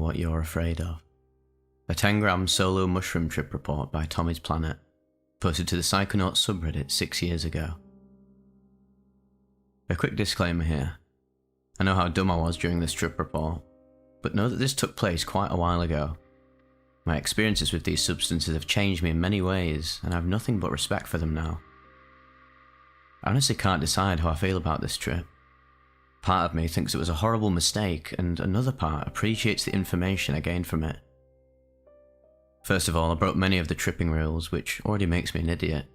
what you're afraid of. A 10-gram solo mushroom trip report by Tommy's Planet, posted to the Psychonauts subreddit 6 years ago. A quick disclaimer here. I know how dumb I was during this trip report, but know that this took place quite a while ago. My experiences with these substances have changed me in many ways, and I have nothing but respect for them now. I honestly can't decide how I feel about this trip. Part of me thinks it was a horrible mistake, and another part appreciates the information I gained from it. First of all, I broke many of the tripping rules, which already makes me an idiot.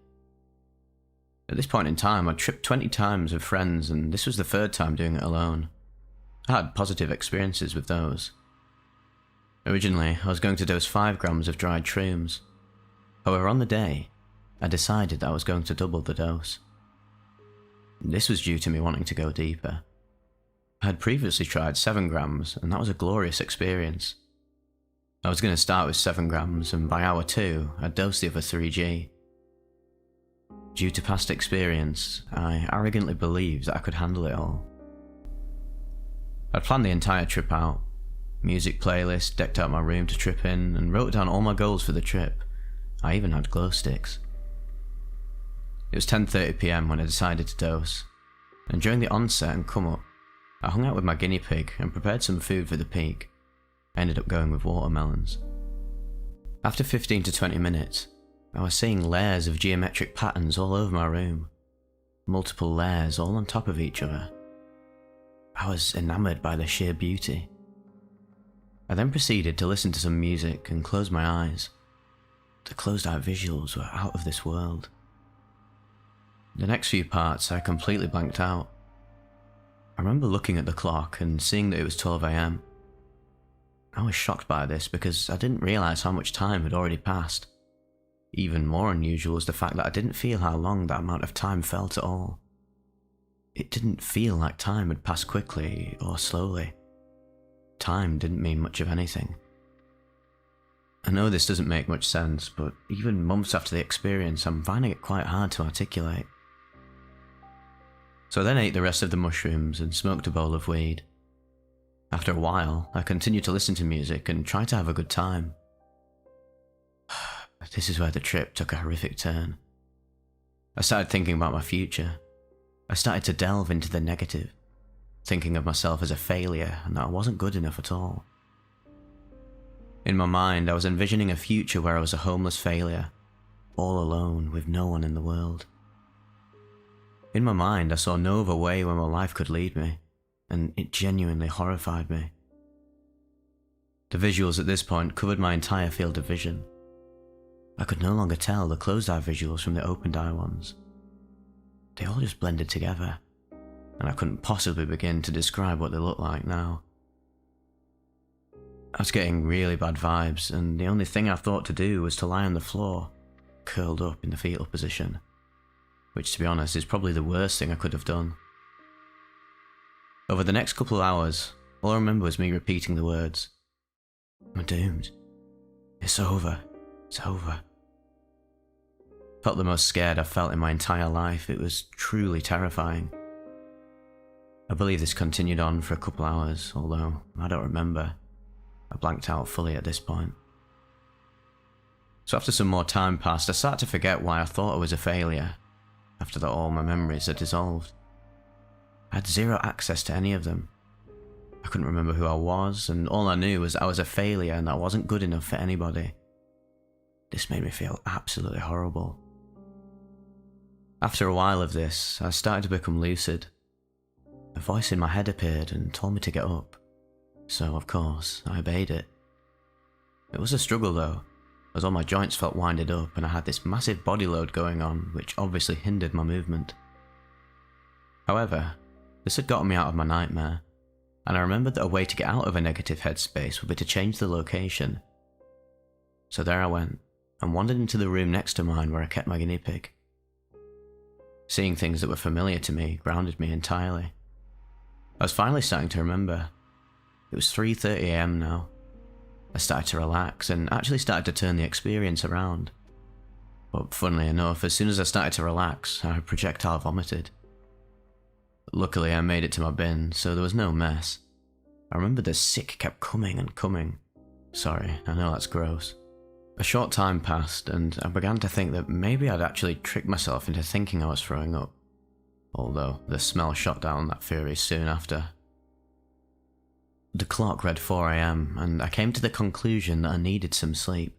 At this point in time, I'd tripped 20 times with friends, and this was the third time doing it alone. I had positive experiences with those. Originally, I was going to dose 5 grams of dried shrooms. However, on the day, I decided that I was going to double the dose. This was due to me wanting to go deeper. I had previously tried 7 grams, and that was a glorious experience. I was going to start with 7 grams, and by hour 2, I'd dosed the other 3G. Due to past experience, I arrogantly believed that I could handle it all. I'd planned the entire trip out. Music playlist, decked out my room to trip in, and wrote down all my goals for the trip. I even had glow sticks. It was 10:30 PM when I decided to dose, and during the onset and come up, I hung out with my guinea pig and prepared some food for the peak. I ended up going with watermelons. After 15 to 20 minutes, I was seeing layers of geometric patterns all over my room. Multiple layers all on top of each other. I was enamoured by their sheer beauty. I then proceeded to listen to some music and close my eyes. The closed-eye visuals were out of this world. The next few parts I completely blanked out. I remember looking at the clock and seeing that it was 12 AM. I was shocked by this because I didn't realise how much time had already passed. Even more unusual was the fact that I didn't feel how long that amount of time felt at all. It didn't feel like time had passed quickly or slowly. Time didn't mean much of anything. I know this doesn't make much sense, but even months after the experience, I'm finding it quite hard to articulate. So I then ate the rest of the mushrooms and smoked a bowl of weed. After a while, I continued to listen to music and try to have a good time. This is where the trip took a horrific turn. I started thinking about my future. I started to delve into the negative, thinking of myself as a failure and that I wasn't good enough at all. In my mind, I was envisioning a future where I was a homeless failure, all alone with no one in the world. In my mind, I saw no other way where my life could lead me, and it genuinely horrified me. The visuals at this point covered my entire field of vision. I could no longer tell the closed-eye visuals from the opened-eye ones. They all just blended together, and I couldn't possibly begin to describe what they looked like now. I was getting really bad vibes, and the only thing I thought to do was to lie on the floor, curled up in the fetal position, which to be honest is probably the worst thing I could have done. Over the next couple of hours, all I remember was me repeating the words, "I'm doomed. It's over. It's over." Felt the most scared I've felt in my entire life. It was truly terrifying. I believe this continued on for a couple hours, although I don't remember. I blanked out fully at this point. So after some more time passed, I started to forget why I thought I was a failure. After that, all my memories had dissolved. I had zero access to any of them. I couldn't remember who I was, and all I knew was I was a failure and that I wasn't good enough for anybody. This made me feel absolutely horrible. After a while of this, I started to become lucid. A voice in my head appeared and told me to get up. So, of course, I obeyed it. It was a struggle though, as all my joints felt winded up and I had this massive body load going on, which obviously hindered my movement. However, this had gotten me out of my nightmare, and I remembered that a way to get out of a negative headspace would be to change the location. So there I went, and wandered into the room next to mine where I kept my guinea pig. Seeing things that were familiar to me grounded me entirely. I was finally starting to remember. It was 3:30 AM now. I started to relax and actually started to turn the experience around. But funnily enough, as soon as I started to relax, I projectile vomited. Luckily I made it to my bin, so there was no mess. I remember the sick kept coming and coming, Sorry, I know that's gross. A short time passed, and I began to think that maybe I'd actually tricked myself into thinking I was throwing up, although the smell shot down that fury soon after. The clock read 4 AM, and I came to the conclusion that I needed some sleep.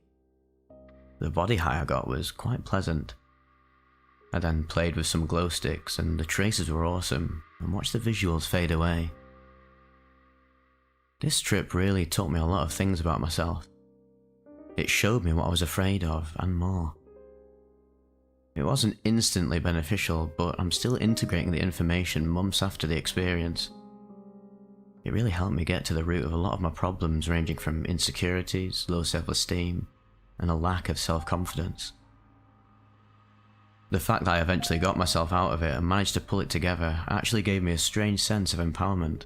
The body high I got was quite pleasant. I then played with some glow sticks, and the traces were awesome, and watched the visuals fade away. This trip really taught me a lot of things about myself. It showed me what I was afraid of, and more. It wasn't instantly beneficial, but I'm still integrating the information months after the experience. It really helped me get to the root of a lot of my problems, ranging from insecurities, low self-esteem, and a lack of self-confidence. The fact that I eventually got myself out of it and managed to pull it together actually gave me a strange sense of empowerment,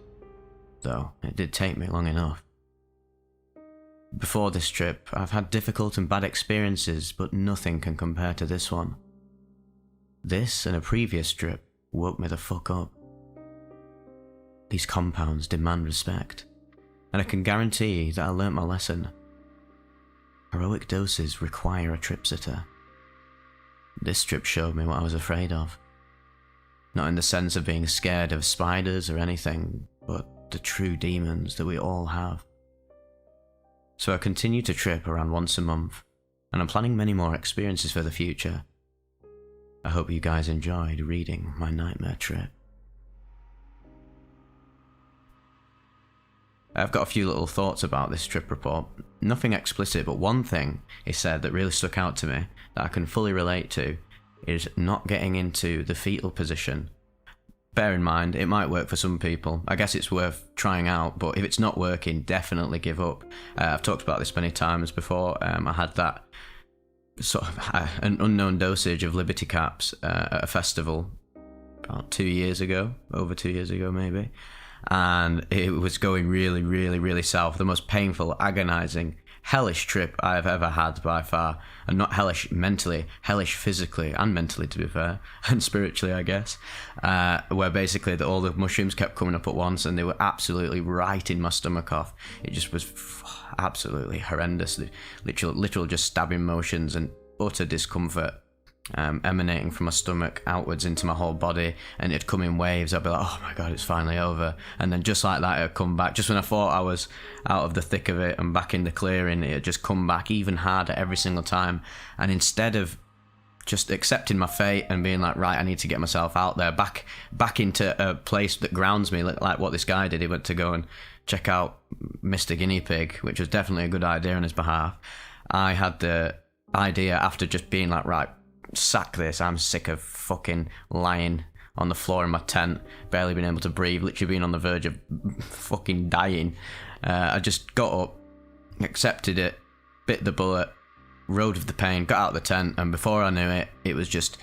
though it did take me long enough. Before this trip, I've had difficult and bad experiences, but nothing can compare to this one. This and a previous trip woke me the fuck up. These compounds demand respect, and I can guarantee that I learnt my lesson. Heroic doses require a trip sitter. This trip showed me what I was afraid of. Not in the sense of being scared of spiders or anything, but the true demons that we all have. So I continue to trip around once a month, and I'm planning many more experiences for the future. I hope you guys enjoyed reading my nightmare trip. I've got a few little thoughts about this trip report. Nothing explicit, but one thing he said that really stuck out to me that I can fully relate to is not getting into the fetal position. Bear in mind, it might work for some people. I guess it's worth trying out, but if it's not working, definitely give up. I've talked about this many times before. I had that sort of an unknown dosage of Liberty Caps at a festival about 2 years ago, over 2 years ago maybe. And it was going really, really, really south. The most painful, agonizing, hellish trip I've ever had by far. And not hellish mentally, hellish physically and mentally, to be fair, and spiritually, I guess. Where basically all the mushrooms kept coming up at once, and they were absolutely right in my stomach off. It just was absolutely horrendous. Literal just stabbing motions and utter discomfort. Emanating from my stomach outwards into my whole body, and it'd come in waves. I'd be like, oh my god, it's finally over. And then just like that, it'd come back. Just when I thought I was out of the thick of it and back in the clearing, it'd just come back even harder every single time. And instead of just accepting my fate and being like, right, I need to get myself out there, back into a place that grounds me, like what this guy did. He went to go and check out Mr. Guinea Pig, which was definitely a good idea on his behalf. I had the idea, after just being like, right, sack this, I'm sick of fucking lying on the floor in my tent, barely being able to breathe, literally being on the verge of fucking dying. I just got up, accepted it, bit the bullet, rode with the pain, got out of the tent, and before I knew it, it was just,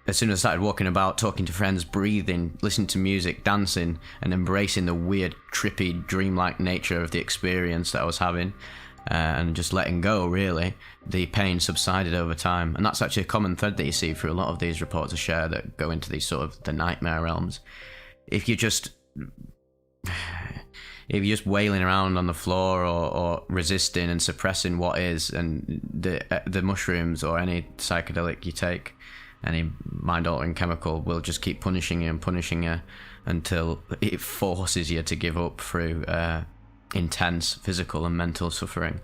as soon as I started walking about, talking to friends, breathing, listening to music, dancing, and embracing the weird, trippy, dreamlike nature of the experience that I was having, and just letting go, really, the pain subsided over time. And that's actually a common thread that you see through a lot of these reports I share that go into these sort of the nightmare realms. If you're just wailing around on the floor or resisting and suppressing what is, and the mushrooms or any psychedelic you take, any mind-altering chemical, will just keep punishing you until it forces you to give up through intense physical and mental suffering.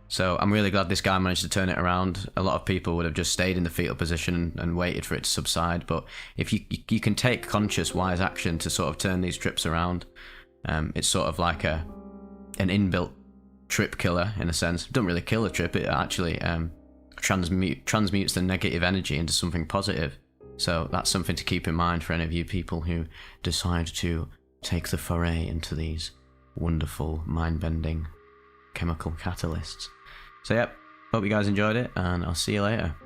So I'm really glad this guy managed to turn it around. A lot of people would have just stayed in the fetal position and waited for it to subside, but if you can take conscious, wise action to sort of turn these trips around, it's sort of like an inbuilt trip killer in a sense. Don't really kill a trip, it actually transmutes the negative energy into something positive. So that's something to keep in mind for any of you people who decide to take the foray into these wonderful, mind-bending chemical catalysts. So yep, hope you guys enjoyed it, and I'll see you later.